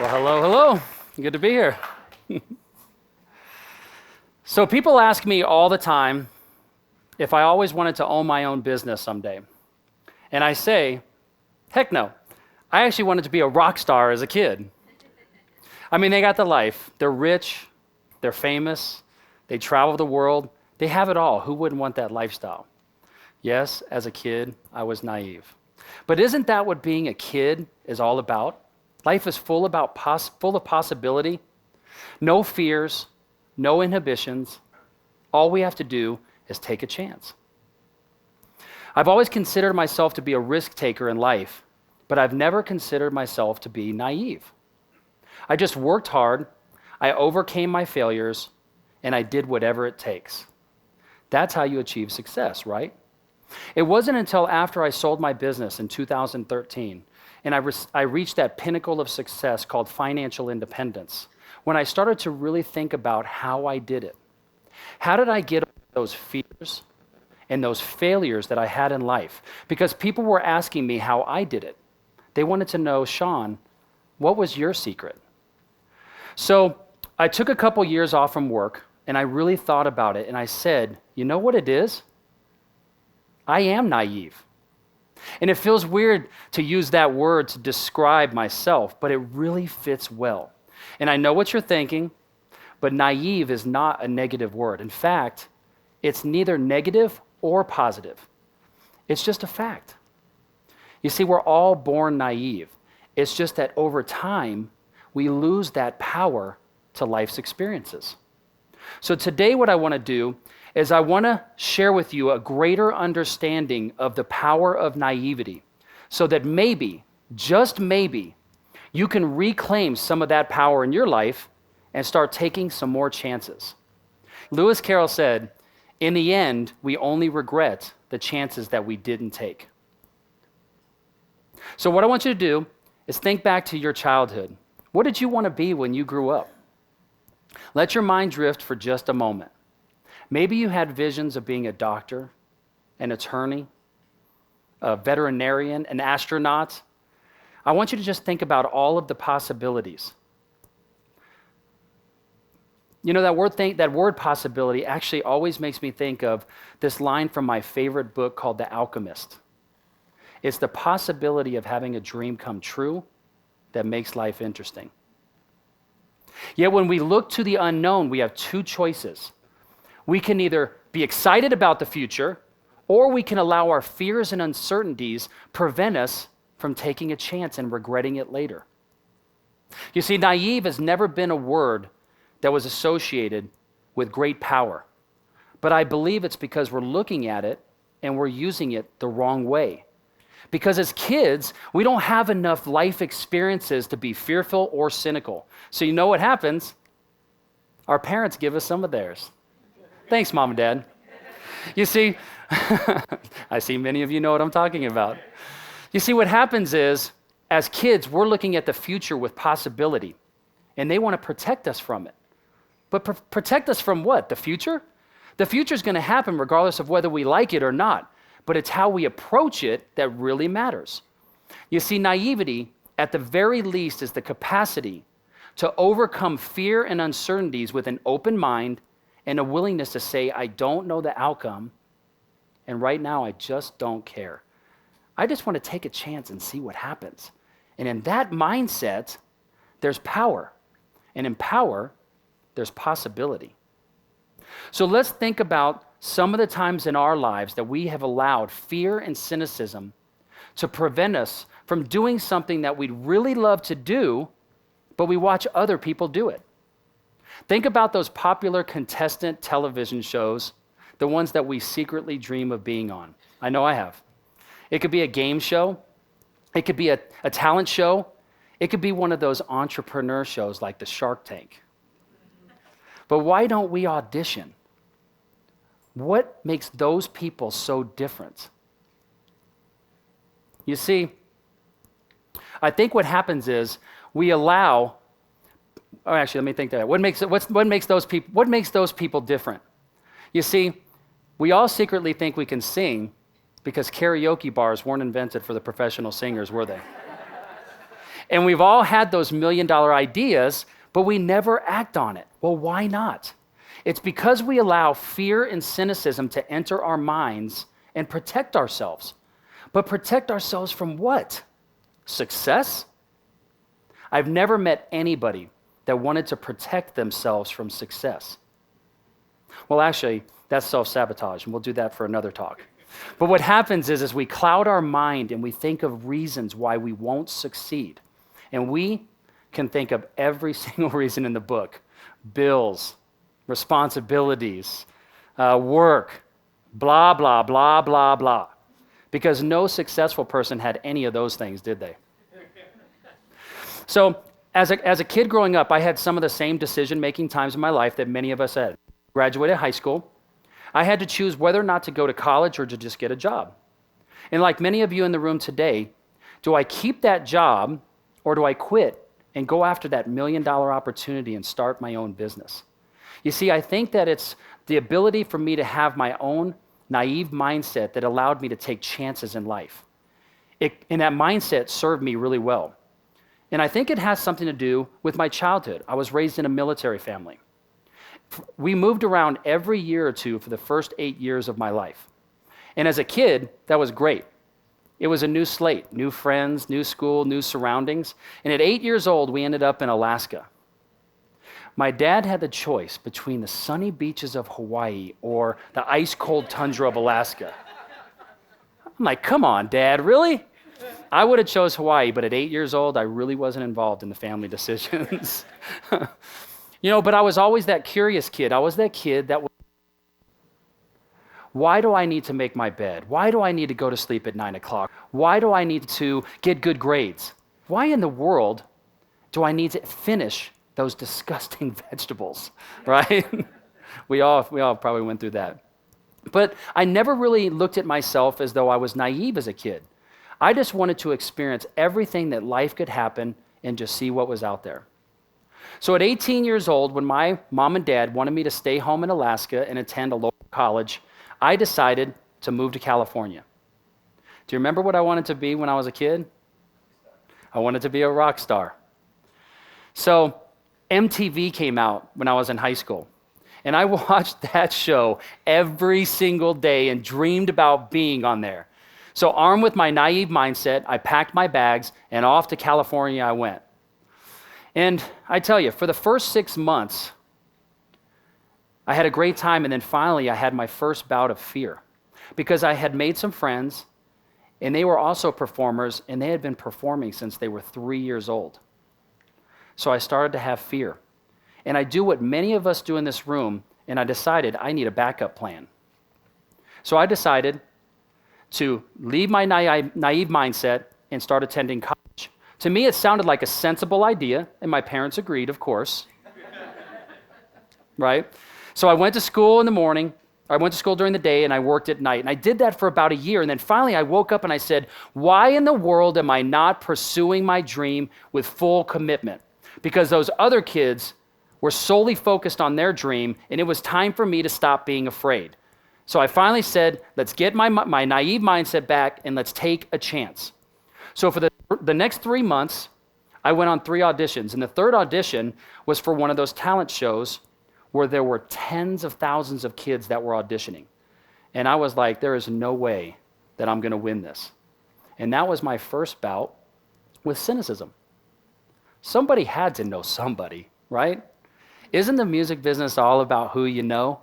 Well, hello. Good to be here. So people ask me all the time if I always wanted to own my own business someday. And I say, heck no. I actually wanted to be a rock star as a kid. I mean, they got the life. They're rich. They're famous. They travel the world. They have it all. Who wouldn't want that lifestyle? Yes, as a kid, I was naive. But isn't that what being a kid is all about? Life is full of possibility, no fears, no inhibitions. All we have to do is take a chance. I've always considered myself to be a risk taker in life, but I've never considered myself to be naive. I just worked hard, I overcame my failures, and I did whatever it takes. That's how you achieve success, right? It wasn't until after I sold my business in 2013 and I reached that pinnacle of success called financial independence when I started to really think about how I did it. How did I get over those fears and those failures that I had in life? Because people were asking me how I did it. They wanted to know, Shawn, what was your secret? So I took a couple years off from work and I really thought about it and I said, you know what it is? I am naive. And it feels weird to use that word to describe myself, but it really fits well. And I know what you're thinking, but naive is not a negative word. In fact, it's neither negative or positive. It's just a fact. You see, we're all born naive. It's just that over time, we lose that power to life's experiences. So today what I want to do is I want to share with you a greater understanding of the power of naivety so that maybe, just maybe, you can reclaim some of that power in your life and start taking some more chances. Lewis Carroll said, in the end, we only regret the chances that we didn't take. So what I want you to do is think back to your childhood. What did you want to be when you grew up? Let your mind drift for just a moment. Maybe you had visions of being a doctor, an attorney, a veterinarian, an astronaut. I want you to just think about all of the possibilities. You know, that word possibility actually always makes me think of this line from my favorite book called The Alchemist. It's the possibility of having a dream come true that makes life interesting. Yet when we look to the unknown, we have two choices. We can either be excited about the future, or we can allow our fears and uncertainties prevent us from taking a chance and regretting it later. You see, naive has never been a word that was associated with great power. But I believe it's because we're looking at it and we're using it the wrong way. Because as kids, we don't have enough life experiences to be fearful or cynical. So you know what happens? Our parents give us some of theirs. Thanks, Mom and Dad. You see, I see many of you know what I'm talking about. You see, what happens is, as kids, we're looking at the future with possibility, and they want to protect us from it. But protect us from what? The future? The future is going to happen regardless of whether we like it or not, but it's how we approach it that really matters. You see, naivety, at the very least, is the capacity to overcome fear and uncertainties with an open mind and a willingness to say, I don't know the outcome, and right now I just don't care. I just want to take a chance and see what happens. And in that mindset, there's power. And in power, there's possibility. So let's think about some of the times in our lives that we have allowed fear and cynicism to prevent us from doing something that we'd really love to do, but we watch other people do it. Think about those popular contestant television shows, the ones that we secretly dream of being on. I know I have. It could be a game show. It could be a talent show. It could be one of those entrepreneur shows like the Shark Tank. But why don't we audition? What makes those people so different? You see, I think what happens is we allow, or actually, let me think that. What makes those people different? You see, we all secretly think we can sing because karaoke bars weren't invented for the professional singers, were they? And we've all had those $1,000,000 ideas, but we never act on it. Well, why not? It's because we allow fear and cynicism to enter our minds and protect ourselves. But protect ourselves from what? Success? I've never met anybody that wanted to protect themselves from success. Well, actually, that's self-sabotage, and we'll do that for another talk. But what happens is we cloud our mind and we think of reasons why we won't succeed. And we can think of every single reason in the book: bills, responsibilities, work, blah, blah, blah, blah, blah. Because no successful person had any of those things, did they? So as a kid growing up, I had some of the same decision-making times in my life that many of us had. Graduated high school. I had to choose whether or not to go to college or to just get a job. And like many of you in the room today, do I keep that job or do I quit and go after that $1,000,000 opportunity and start my own business? You see, I think that it's the ability for me to have my own naive mindset that allowed me to take chances in life. And that mindset served me really well. And I think it has something to do with my childhood. I was raised in a military family. We moved around every year or two for the first 8 years of my life. And as a kid, that was great. It was a new slate, new friends, new school, new surroundings. And at 8 years old, we ended up in Alaska. My dad had the choice between the sunny beaches of Hawaii or the ice-cold tundra of Alaska. I'm like, come on, Dad, really? I would have chose Hawaii, but at 8 years old, I really wasn't involved in the family decisions. But I was always that curious kid. I was that kid that was, why do I need to make my bed? Why do I need to go to sleep at 9 o'clock? Why do I need to get good grades? Why in the world do I need to finish those disgusting vegetables, right? we all probably went through that. But I never really looked at myself as though I was naive as a kid. I just wanted to experience everything that life could happen and just see what was out there. So at 18 years old, when my mom and dad wanted me to stay home in Alaska and attend a local college, I decided to move to California. Do you remember what I wanted to be when I was a kid? I wanted to be a rock star. So MTV came out when I was in high school, and I watched that show every single day and dreamed about being on there. So armed with my naive mindset, I packed my bags, and off to California I went. And I tell you, for the first 6 months, I had a great time, and then finally I had my first bout of fear because I had made some friends, and they were also performers, and they had been performing since they were 3 years old. So I started to have fear. And I do what many of us do in this room, and I decided I need a backup plan. So I decided to leave my naive mindset and start attending college. To me, it sounded like a sensible idea, and my parents agreed, of course. Right? So I went to school in the morning, I went to school during the day, and I worked at night. And I did that for about a year, and then finally I woke up and I said, why in the world am I not pursuing my dream with full commitment? Because those other kids were solely focused on their dream, and it was time for me to stop being afraid. So I finally said, let's get my naive mindset back, and let's take a chance. So for the next 3 months, I went on 3 auditions, and the third audition was for one of those talent shows where there were tens of thousands of kids that were auditioning. And I was like, there is no way that I'm going to win this. And that was my first bout with cynicism. Somebody had to know somebody, right? Isn't the music business all about who you know?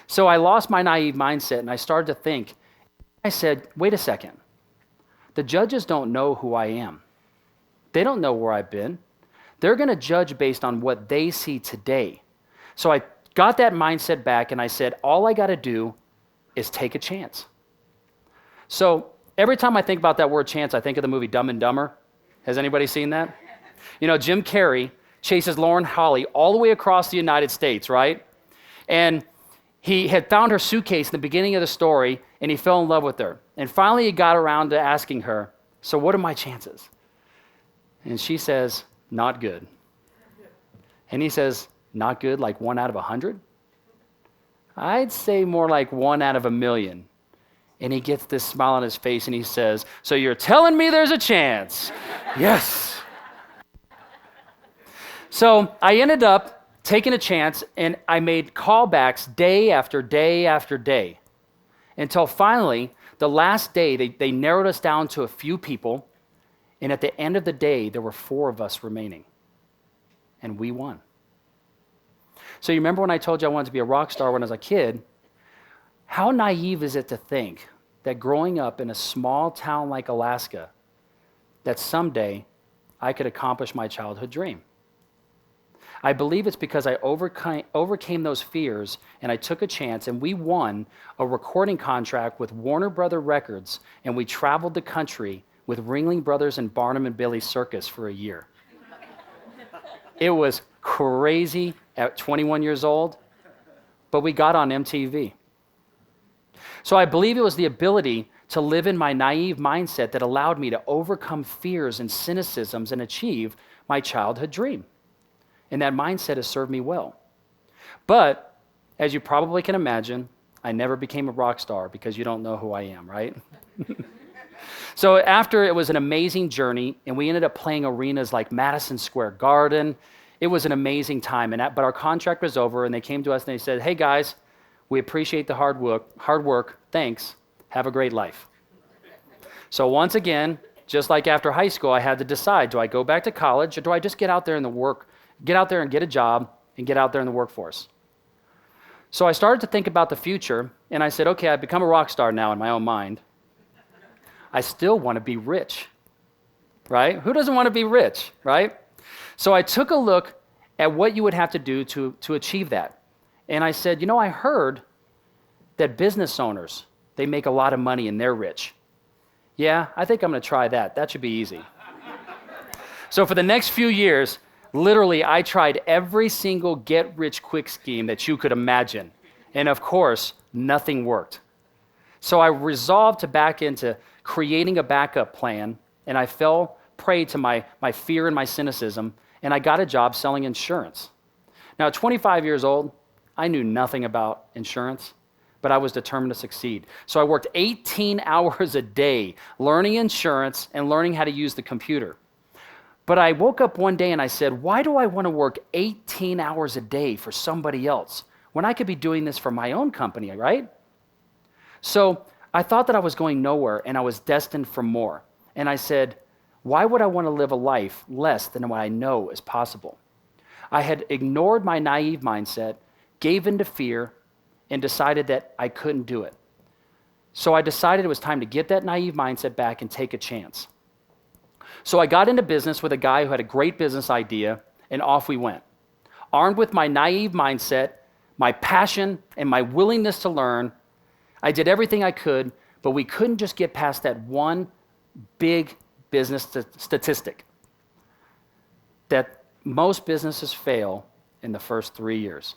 So I lost my naive mindset, and I started to think. I said, wait a second. The judges don't know who I am. They don't know where I've been. They're going to judge based on what they see today. So I got that mindset back, and I said, all I got to do is take a chance. So every time I think about that word chance, I think of the movie Dumb and Dumber. Has anybody seen that? Jim Carrey chases Lauren Holly all the way across the United States, right? And he had found her suitcase in the beginning of the story, and he fell in love with her. And finally he got around to asking her, so what are my chances? And she says, not good. And he says, not good, like 1 out of 100? I'd say more like 1 out of 1,000,000. And he gets this smile on his face, and he says, so you're telling me there's a chance? Yes. So I ended up taking a chance, and I made callbacks day after day after day until finally, the last day, they narrowed us down to a few people, and at the end of the day, there were 4 of us remaining, and we won. So you remember when I told you I wanted to be a rock star when I was a kid? How naive is it to think that growing up in a small town like Alaska, that someday I could accomplish my childhood dream? I believe it's because I overcame those fears, and I took a chance, and we won a recording contract with Warner Brother Records, and we traveled the country with Ringling Brothers and Barnum and Bailey Circus for a year. It was crazy at 21 years old, but we got on MTV. So I believe it was the ability to live in my naive mindset that allowed me to overcome fears and cynicisms and achieve my childhood dream. And that mindset has served me well. But as you probably can imagine, I never became a rock star because you don't know who I am, right? So after, it was an amazing journey, and we ended up playing arenas like Madison Square Garden. It was an amazing time, but our contract was over, and they came to us and they said, "Hey guys, we appreciate the hard work, thanks, have a great life." So once again, just like after high school, I had to decide, do I go back to college, or do I just get out there and get a job and get out there in the workforce? So I started to think about the future, and I said, okay, I've become a rock star now in my own mind. I still want to be rich, right? Who doesn't want to be rich, right? So I took a look at what you would have to do to achieve that. And I said, I heard that business owners, they make a lot of money and they're rich. Yeah, I think I'm going to try that. That should be easy. So for the next few years, literally, I tried every single get-rich-quick scheme that you could imagine. And of course, nothing worked. So I resolved to back into creating a backup plan, and I fell prey to my fear and my cynicism, and I got a job selling insurance. Now, at 25 years old, I knew nothing about insurance, but I was determined to succeed. So I worked 18 hours a day learning insurance and learning how to use the computer. But I woke up one day and I said, why do I want to work 18 hours a day for somebody else when I could be doing this for my own company, right? So I thought that I was going nowhere and I was destined for more. And I said, why would I want to live a life less than what I know is possible? I had ignored my naive mindset, gave in to fear, and decided that I couldn't do it. So I decided it was time to get that naive mindset back and take a chance. So I got into business with a guy who had a great business idea, and off we went. Armed with my naive mindset, my passion, and my willingness to learn, I did everything I could, but we couldn't just get past that one big business statistic, that most businesses fail in the first 3 years.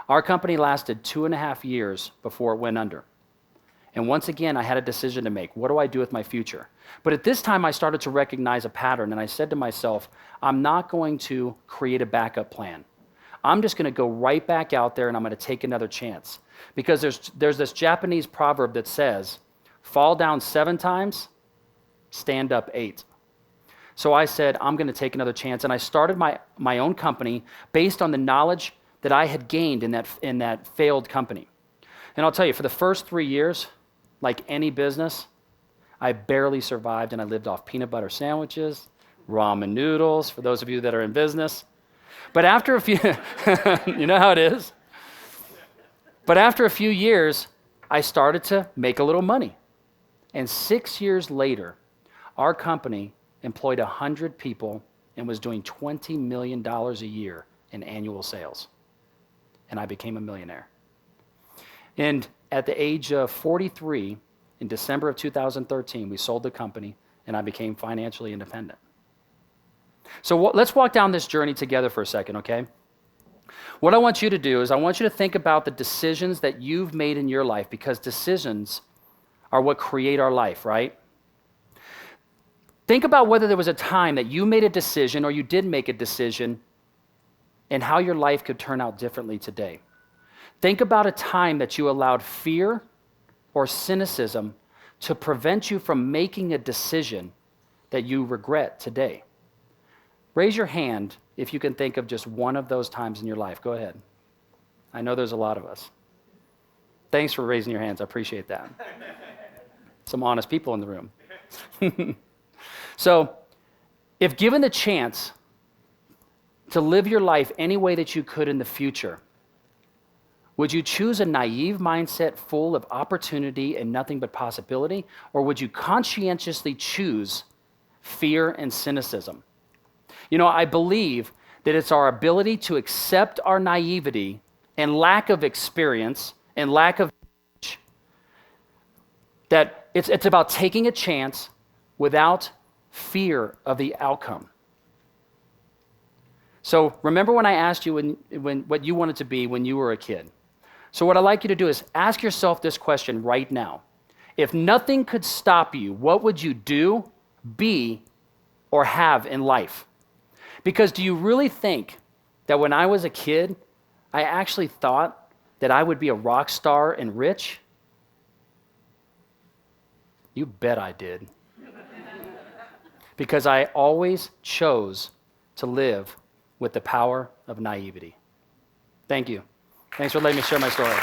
Our company lasted 2.5 years before it went under. And once again, I had a decision to make. What do I do with my future? But at this time, I started to recognize a pattern, and I said to myself, I'm not going to create a backup plan. I'm just going to go right back out there, and I'm going to take another chance. Because there's this Japanese proverb that says, fall down 7 times, stand up 8. So I said, I'm going to take another chance, and I started my own company based on the knowledge that I had gained in that failed company. And I'll tell you, for the first 3 years, like any business, I barely survived, and I lived off peanut butter sandwiches, ramen noodles, for those of you that are in business. But after a few, you know how it is. But after a few years, I started to make a little money. And 6 years later, our company employed 100 people and was doing $20 million a year in annual sales. And I became a millionaire. And at the age of 43, in December of 2013, we sold the company, and I became financially independent. So let's walk down this journey together for a second, okay? What I want you to do is I want you to think about the decisions that you've made in your life, because decisions are what create our life, right? Think about whether there was a time that you made a decision or you did make a decision and how your life could turn out differently today. Think about a time that you allowed fear or cynicism to prevent you from making a decision that you regret today. Raise your hand if you can think of just one of those times in your life. Go ahead. I know there's a lot of us. Thanks for raising your hands. I appreciate that. Some honest people in the room. So, if given the chance to live your life any way that you could in the future, would you choose a naive mindset full of opportunity and nothing but possibility, or would you conscientiously choose fear and cynicism? You know, I believe that it's our ability to accept our naivety and lack of experience and lack of knowledge, that it's about taking a chance without fear of the outcome. So remember when I asked you when what you wanted to be when you were a kid. So what I'd like you to do is ask yourself this question right now. If nothing could stop you, what would you do, be, or have in life? Because do you really think that when I was a kid, I actually thought that I would be a rock star and rich? You bet I did. Because I always chose to live with the power of naivety. Thank you. Thanks for letting me share my story.